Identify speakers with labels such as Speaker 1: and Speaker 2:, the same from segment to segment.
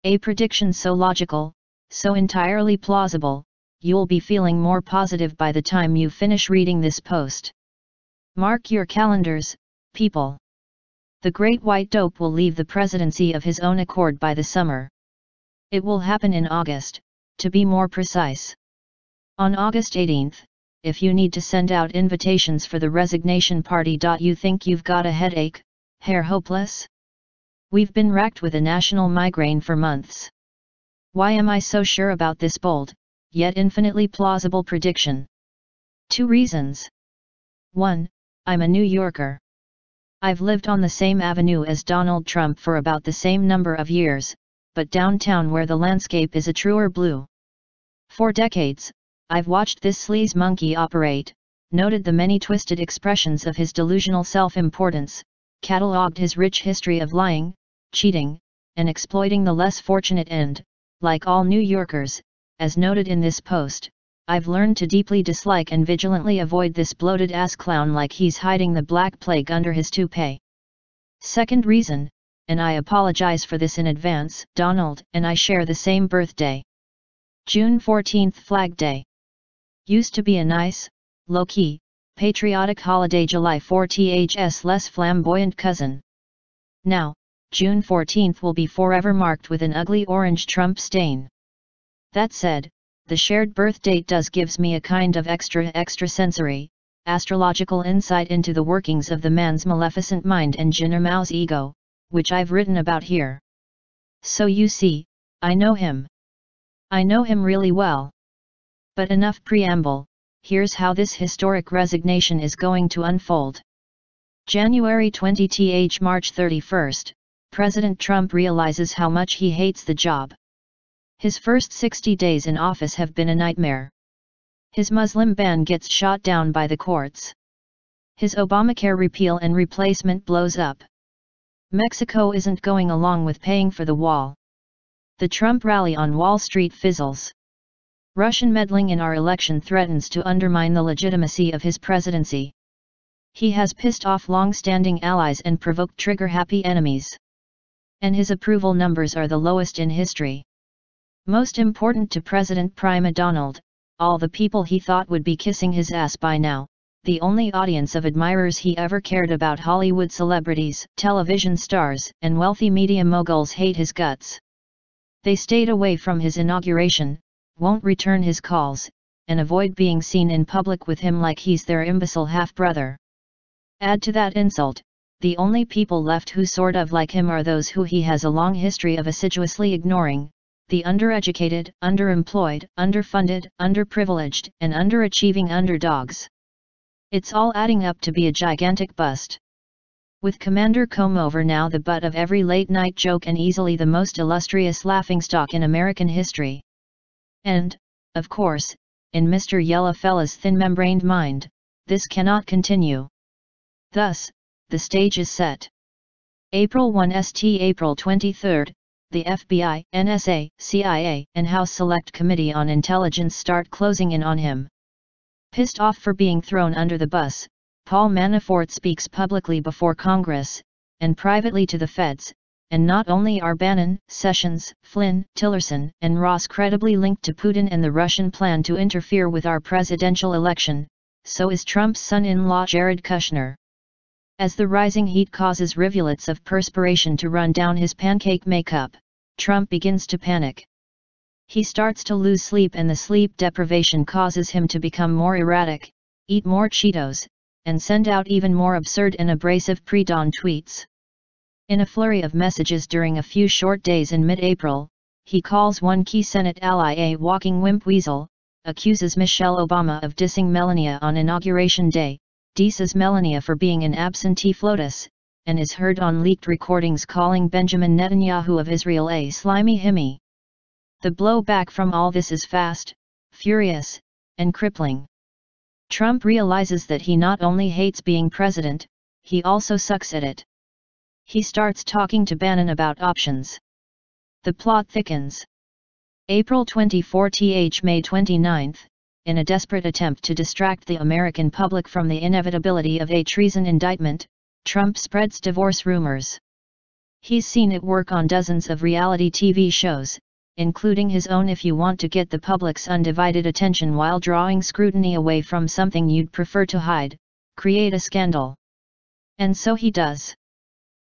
Speaker 1: A prediction so logical, so entirely plausible, you'll be feeling more positive by the time you finish reading this post. Mark your calendars, people. The Great White Dope will leave the presidency of his own accord by the summer. It will happen in August, to be more precise. On August 18th, if you need to send out invitations for the resignation party. You think you've got a headache, hair hopeless? We've been racked with a national migraine for months. Why am I so sure about this bold, yet infinitely plausible prediction? 2 reasons. 1. I'm a New Yorker. I've lived on the same avenue as Donald Trump for about the same number of years, but downtown where the landscape is a truer blue. For decades, I've watched this sleaze monkey operate, noted the many twisted expressions of his delusional self-importance, catalogued his rich history of lying, cheating, and exploiting the less fortunate and, like all New Yorkers, as noted in this post, I've learned to deeply dislike and vigilantly avoid this bloated ass clown like he's hiding the Black Plague under his toupee. Second reason, and I apologize for this in advance, Donald and I share the same birthday. June 14th, Flag Day. Used to be a nice, low-key, patriotic holiday. July 4th's less flamboyant cousin. Now, June 14th will be forever marked with an ugly orange Trump stain. That said, the shared birth date does gives me a kind of extrasensory, astrological insight into the workings of the man's maleficent mind and Jinnah Mao's ego, which I've written about here. So you see, I know him. I know him really well. But enough preamble, here's how this historic resignation is going to unfold. January 20th, March 31st, President Trump realizes how much he hates the job. His first 60 days in office have been a nightmare. His Muslim ban gets shot down by the courts. His Obamacare repeal and replacement blows up. Mexico isn't going along with paying for the wall. The Trump rally on Wall Street fizzles. Russian meddling in our election threatens to undermine the legitimacy of his presidency. He has pissed off long-standing allies and provoked trigger-happy enemies. And his approval numbers are the lowest in history. Most important to President Prima Donald, all the people he thought would be kissing his ass by now, the only audience of admirers he ever cared about, Hollywood celebrities, television stars, and wealthy media moguls, hate his guts. They stayed away from his inauguration, won't return his calls, and avoid being seen in public with him like he's their imbecile half-brother. Add to that insult, the only people left who sort of like him are those who he has a long history of assiduously ignoring, the undereducated, underemployed, underfunded, underprivileged, and underachieving underdogs. It's all adding up to be a gigantic bust. With Commander Comeover now the butt of every late-night joke and easily the most illustrious laughingstock in American history. And, of course, in Mr. Yellowfella's thin-membraned mind, this cannot continue. Thus, the stage is set. April 1st, April 23rd, the FBI, NSA, CIA, and House Select Committee on Intelligence start closing in on him. Pissed off for being thrown under the bus, Paul Manafort speaks publicly before Congress, and privately to the feds, and not only are Bannon, Sessions, Flynn, Tillerson, and Ross credibly linked to Putin and the Russian plan to interfere with our presidential election, so is Trump's son-in-law Jared Kushner. As the rising heat causes rivulets of perspiration to run down his pancake makeup, Trump begins to panic. He starts to lose sleep, and the sleep deprivation causes him to become more erratic, eat more Cheetos, and send out even more absurd and abrasive pre-dawn tweets. In a flurry of messages during a few short days in mid-April, he calls one key Senate ally a walking wimp weasel, accuses Michelle Obama of dissing Melania on Inauguration Day, disses Melania for being an absentee FLOTUS, and is heard on leaked recordings calling Benjamin Netanyahu of Israel a slimy himmy. The blowback from all this is fast, furious, and crippling. Trump realizes that he not only hates being president, he also sucks at it. He starts talking to Bannon about options. The plot thickens. April 24th, May 29th, in a desperate attempt to distract the American public from the inevitability of a treason indictment, Trump spreads divorce rumors. He's seen it work on dozens of reality TV shows, including his own. If you want to get the public's undivided attention while drawing scrutiny away from something you'd prefer to hide, create a scandal. And so he does.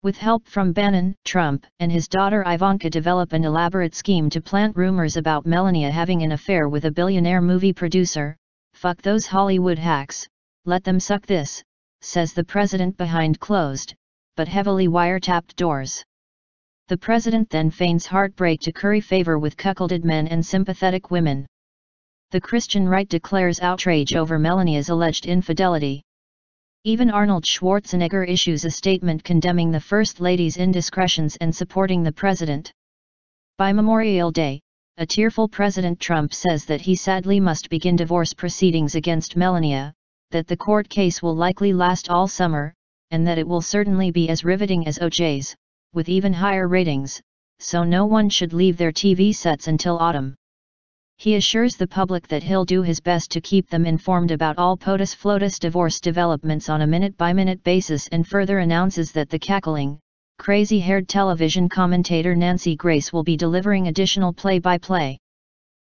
Speaker 1: With help from Bannon, Trump and his daughter Ivanka develop an elaborate scheme to plant rumors about Melania having an affair with a billionaire movie producer. Fuck those Hollywood hacks, let them suck this, says the president behind closed, but heavily wiretapped doors. The president then feigns heartbreak to curry favor with cuckolded men and sympathetic women. The Christian right declares outrage over Melania's alleged infidelity. Even Arnold Schwarzenegger issues a statement condemning the First Lady's indiscretions and supporting the president. By Memorial Day, a tearful President Trump says that he sadly must begin divorce proceedings against Melania, that the court case will likely last all summer, and that it will certainly be as riveting as O.J.'s, with even higher ratings, so no one should leave their TV sets until autumn. He assures the public that he'll do his best to keep them informed about all POTUS-FLOTUS divorce developments on a minute-by-minute basis, and further announces that the cackling, crazy-haired television commentator Nancy Grace will be delivering additional play-by-play.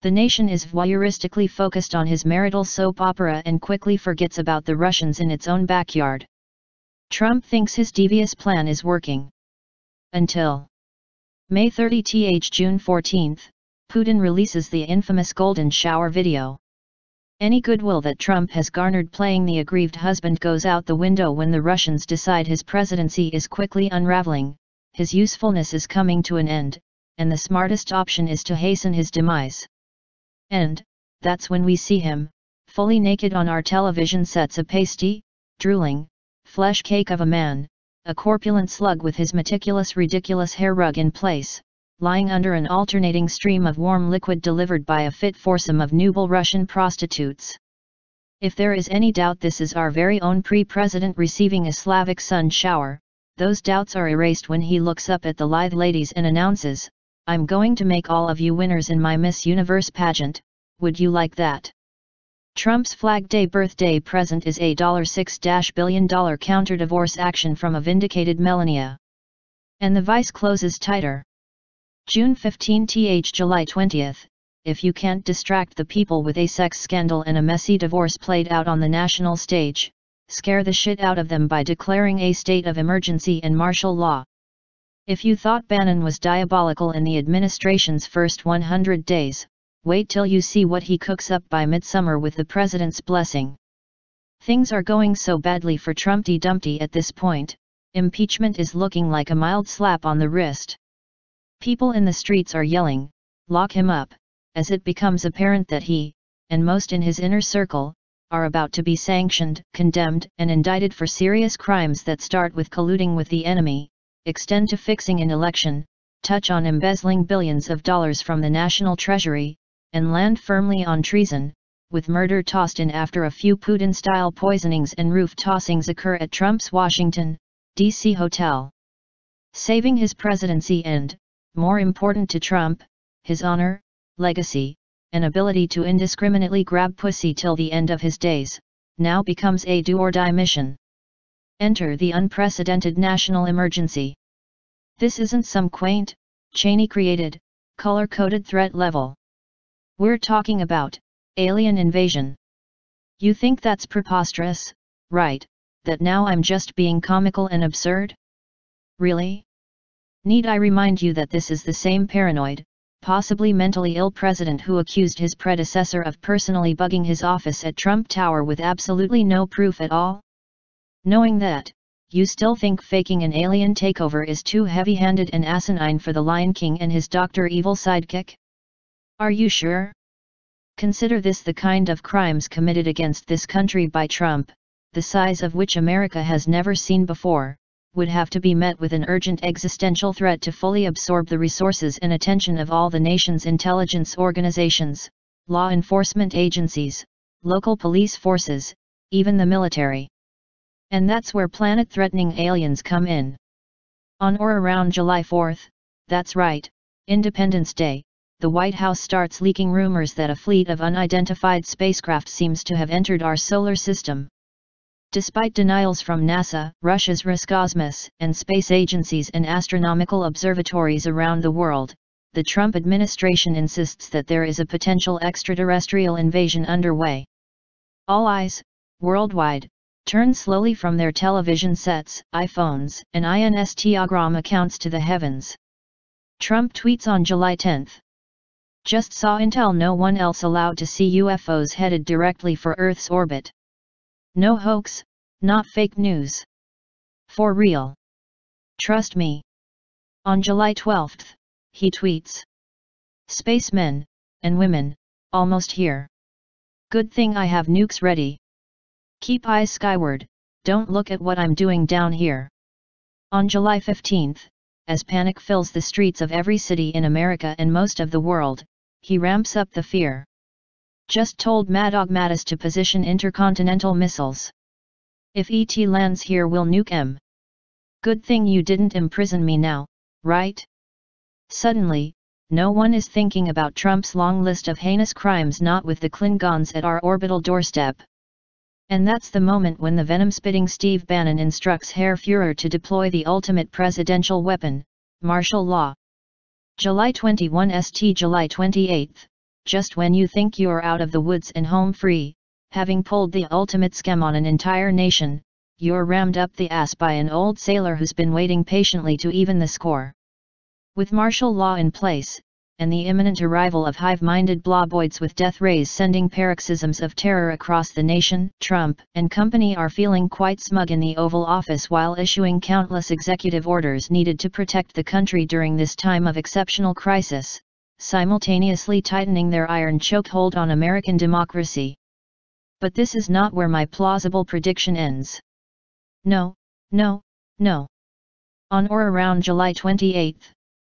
Speaker 1: The nation is voyeuristically focused on his marital soap opera and quickly forgets about the Russians in its own backyard. Trump thinks his devious plan is working. Until May 30th. June 14th, Putin releases the infamous golden shower video. Any goodwill that Trump has garnered playing the aggrieved husband goes out the window when the Russians decide his presidency is quickly unraveling, his usefulness is coming to an end, and the smartest option is to hasten his demise. And that's when we see him, fully naked on our television sets, a pasty, drooling, flesh cake of a man, a corpulent slug with his meticulous ridiculous hair rug in place, lying under an alternating stream of warm liquid delivered by a fit foursome of nuble Russian prostitutes. If there is any doubt this is our very own pre-president receiving a Slavic sun shower, those doubts are erased when he looks up at the lithe ladies and announces, "I'm going to make all of you winners in my Miss Universe pageant, would you like that?" Trump's Flag Day birthday present is a $6 billion counter-divorce action from a vindicated Melania. And the vice closes tighter. June 15th. July 20th, if you can't distract the people with a sex scandal and a messy divorce played out on the national stage, scare the shit out of them by declaring a state of emergency and martial law. If you thought Bannon was diabolical in the administration's first 100 days, wait till you see what he cooks up by midsummer with the president's blessing. Things are going so badly for Trumpty Dumpty at this point, impeachment is looking like a mild slap on the wrist. People in the streets are yelling, "Lock him up," as it becomes apparent that he, and most in his inner circle, are about to be sanctioned, condemned, and indicted for serious crimes that start with colluding with the enemy, extend to fixing an election, touch on embezzling billions of dollars from the national treasury, and land firmly on treason, with murder tossed in after a few Putin-style poisonings and roof tossings occur at Trump's Washington, D.C. hotel. Saving his presidency and, more important to Trump, his honor, legacy, and ability to indiscriminately grab pussy till the end of his days, now becomes a do-or-die mission. Enter the unprecedented national emergency. This isn't some quaint, Cheney-created, color-coded threat level. We're talking about alien invasion. You think that's preposterous, right? That now I'm just being comical and absurd? Really? Need I remind you that this is the same paranoid, possibly mentally ill president who accused his predecessor of personally bugging his office at Trump Tower with absolutely no proof at all? Knowing that, you still think faking an alien takeover is too heavy-handed and asinine for the Lion King and his Dr. Evil sidekick? Are you sure? Consider this the kind of crimes committed against this country by Trump, the size of which America has never seen before, would have to be met with an urgent existential threat to fully absorb the resources and attention of all the nation's intelligence organizations, law enforcement agencies, local police forces, even the military. And that's where planet-threatening aliens come in. On or around July 4th, that's right, Independence Day, the White House starts leaking rumors that a fleet of unidentified spacecraft seems to have entered our solar system. Despite denials from NASA, Russia's Roscosmos, and space agencies and astronomical observatories around the world, the Trump administration insists that there is a potential extraterrestrial invasion underway. All eyes, worldwide, turn slowly from their television sets, iPhones, and Instagram accounts to the heavens. Trump tweets on July 10. Just saw intel no one else allowed to see UFOs headed directly for Earth's orbit. No hoax, not fake news. For real. Trust me. On July 12, he tweets. Spacemen, and women, almost here. Good thing I have nukes ready. Keep eyes skyward, don't look at what I'm doing down here. On July 15, as panic fills the streets of every city in America and most of the world, he ramps up the fear. Just told Mad Dog Mattis to position intercontinental missiles. If ET lands here we'll nuke 'em. Good thing you didn't imprison me now, right? Suddenly, no one is thinking about Trump's long list of heinous crimes not with the Klingons at our orbital doorstep. And that's the moment when the venom-spitting Steve Bannon instructs Herr Fuhrer to deploy the ultimate presidential weapon, martial law. July 21 St. July 28, just when you think you're out of the woods and home free, having pulled the ultimate scam on an entire nation, you're rammed up the ass by an old sailor who's been waiting patiently to even the score. With martial law in place, and the imminent arrival of hive-minded bloboids with death rays sending paroxysms of terror across the nation, Trump and company are feeling quite smug in the Oval Office while issuing countless executive orders needed to protect the country during this time of exceptional crisis, simultaneously tightening their iron chokehold on American democracy. But this is not where my plausible prediction ends. No, no, no. On or around July 28,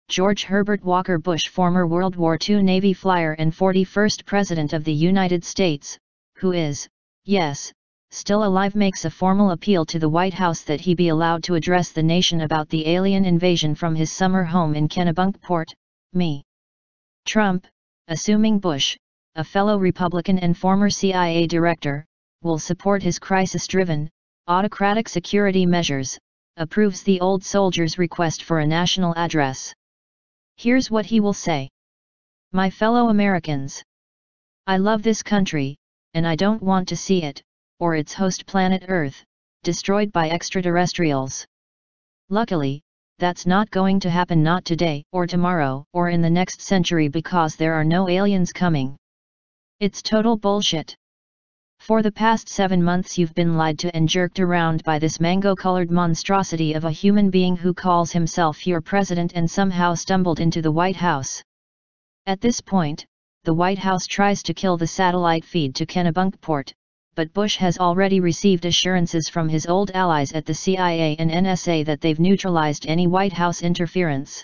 Speaker 1: George Herbert Walker Bush, former World War II Navy flyer and 41st President of the United States, who is, yes, still alive, makes a formal appeal to the White House that he be allowed to address the nation about the alien invasion from his summer home in Kennebunkport, Me. Trump, assuming Bush, a fellow Republican and former CIA director, will support his crisis-driven, autocratic security measures, approves the old soldier's request for a national address. Here's what he will say. My fellow Americans. I love this country, and I don't want to see it, or its host planet Earth, destroyed by extraterrestrials. Luckily, that's not going to happen, not today, or tomorrow, or in the next century, because there are no aliens coming. It's total bullshit. For the past 7 months you've been lied to and jerked around by this mango-colored monstrosity of a human being who calls himself your president and somehow stumbled into the White House. At this point, the White House tries to kill the satellite feed to Kennebunkport, but Bush has already received assurances from his old allies at the CIA and NSA that they've neutralized any White House interference.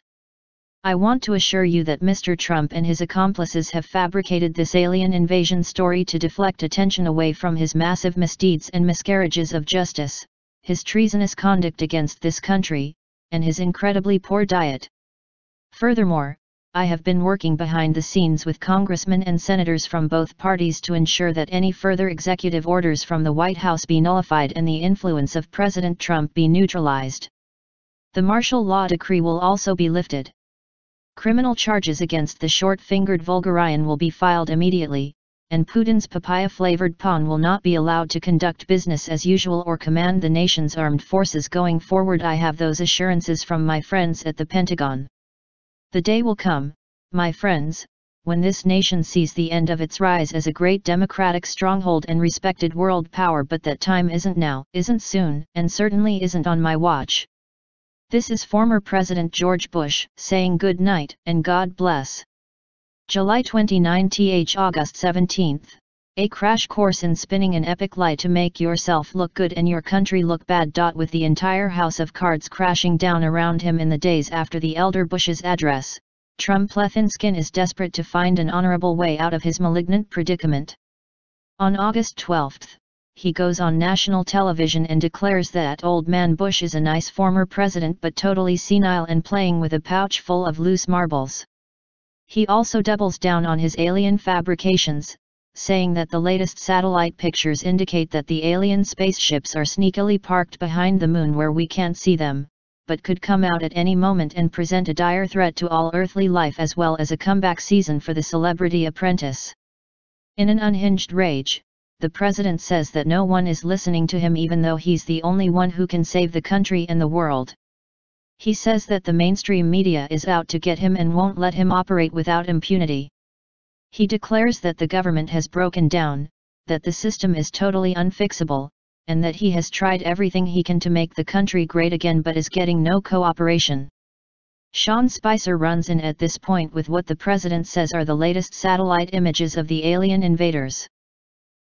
Speaker 1: I want to assure you that Mr. Trump and his accomplices have fabricated this alien invasion story to deflect attention away from his massive misdeeds and miscarriages of justice, his treasonous conduct against this country, and his incredibly poor diet. Furthermore, I have been working behind the scenes with congressmen and senators from both parties to ensure that any further executive orders from the White House be nullified and the influence of President Trump be neutralized. The martial law decree will also be lifted. Criminal charges against the short-fingered vulgarian will be filed immediately, and Putin's papaya-flavored pawn will not be allowed to conduct business as usual or command the nation's armed forces going forward. I have those assurances from my friends at the Pentagon. The day will come, my friends, when this nation sees the end of its rise as a great democratic stronghold and respected world power, but that time isn't now, isn't soon, and certainly isn't on my watch. This is former President George Bush saying good night and God bless. July 29 th August 17. A crash course in spinning an epic lie to make yourself look good and your country look bad. With the entire house of cards crashing down around him in the days after the elder Bush's address, Trump Plethyskin is desperate to find an honorable way out of his malignant predicament. On August 12, he goes on national television and declares that old man Bush is a nice former president but totally senile and playing with a pouch full of loose marbles. He also doubles down on his alien fabrications, saying that the latest satellite pictures indicate that the alien spaceships are sneakily parked behind the moon where we can't see them, but could come out at any moment and present a dire threat to all earthly life as well as a comeback season for the Celebrity Apprentice. In an unhinged rage, the president says that no one is listening to him even though he's the only one who can save the country and the world. He says that the mainstream media is out to get him and won't let him operate without impunity. He declares that the government has broken down, that the system is totally unfixable, and that he has tried everything he can to make the country great again but is getting no cooperation. Sean Spicer runs in at this point with what the president says are the latest satellite images of the alien invaders.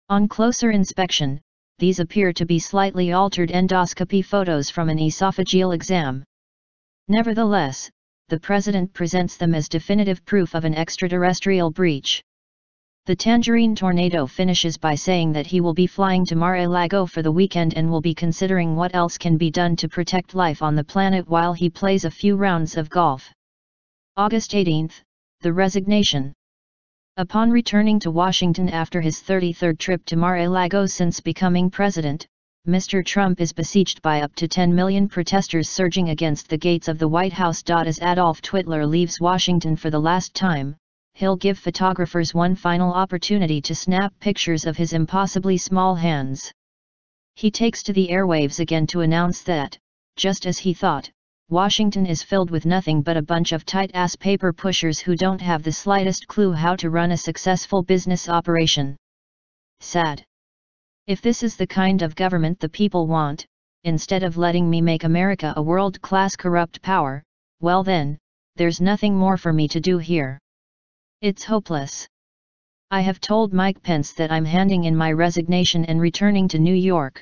Speaker 1: On closer inspection, these appear to be slightly altered endoscopy photos from an esophageal exam. Nevertheless, the president presents them as definitive proof of an extraterrestrial breach. The Tangerine Tornado finishes by saying that he will be flying to Mar-a-Lago for the weekend and will be considering what else can be done to protect life on the planet while he plays a few rounds of golf. August 18, the resignation. Upon returning to Washington after his 33rd trip to Mar-a-Lago since becoming president, Mr. Trump is besieged by up to 10 million protesters surging against the gates of the White House. As Adolf Hitler leaves Washington for the last time, he'll give photographers one final opportunity to snap pictures of his impossibly small hands. He takes to the airwaves again to announce that, just as he thought, Washington is filled with nothing but a bunch of tight-ass paper pushers who don't have the slightest clue how to run a successful business operation. Sad. If this is the kind of government the people want, instead of letting me make America a world-class corrupt power, well then, there's nothing more for me to do here. It's hopeless. I have told Mike Pence that I'm handing in my resignation and returning to New York.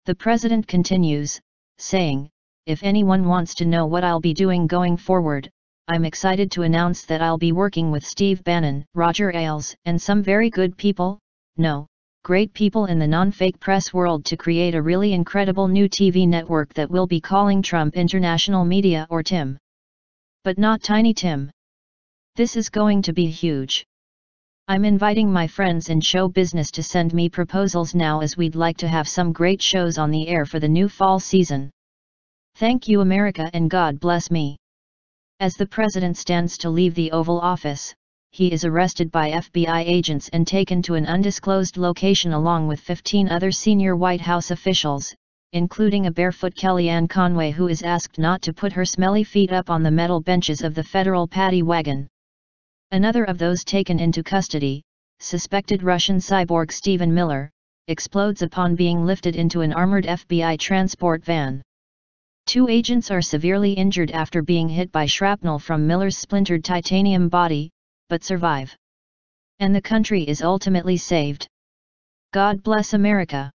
Speaker 1: The president continues, saying, if anyone wants to know what I'll be doing going forward, I'm excited to announce that I'll be working with Steve Bannon, Roger Ailes, and some very good people, great people in the non-fake press world to create a really incredible new TV network that we'll be calling Trump International Media or TIM. But not Tiny Tim. This is going to be huge. I'm inviting my friends in show business to send me proposals now as we'd like to have some great shows on the air for the new fall season. Thank you America and God bless me. As the president stands to leave the Oval Office, he is arrested by FBI agents and taken to an undisclosed location along with 15 other senior White House officials, including a barefoot Kellyanne Conway who is asked not to put her smelly feet up on the metal benches of the federal paddy wagon. Another of those taken into custody, suspected Russian cyborg Stephen Miller, explodes upon being lifted into an armored FBI transport van. 2 agents are severely injured after being hit by shrapnel from Miller's splintered titanium body, but survive. And the country is ultimately saved. God bless America.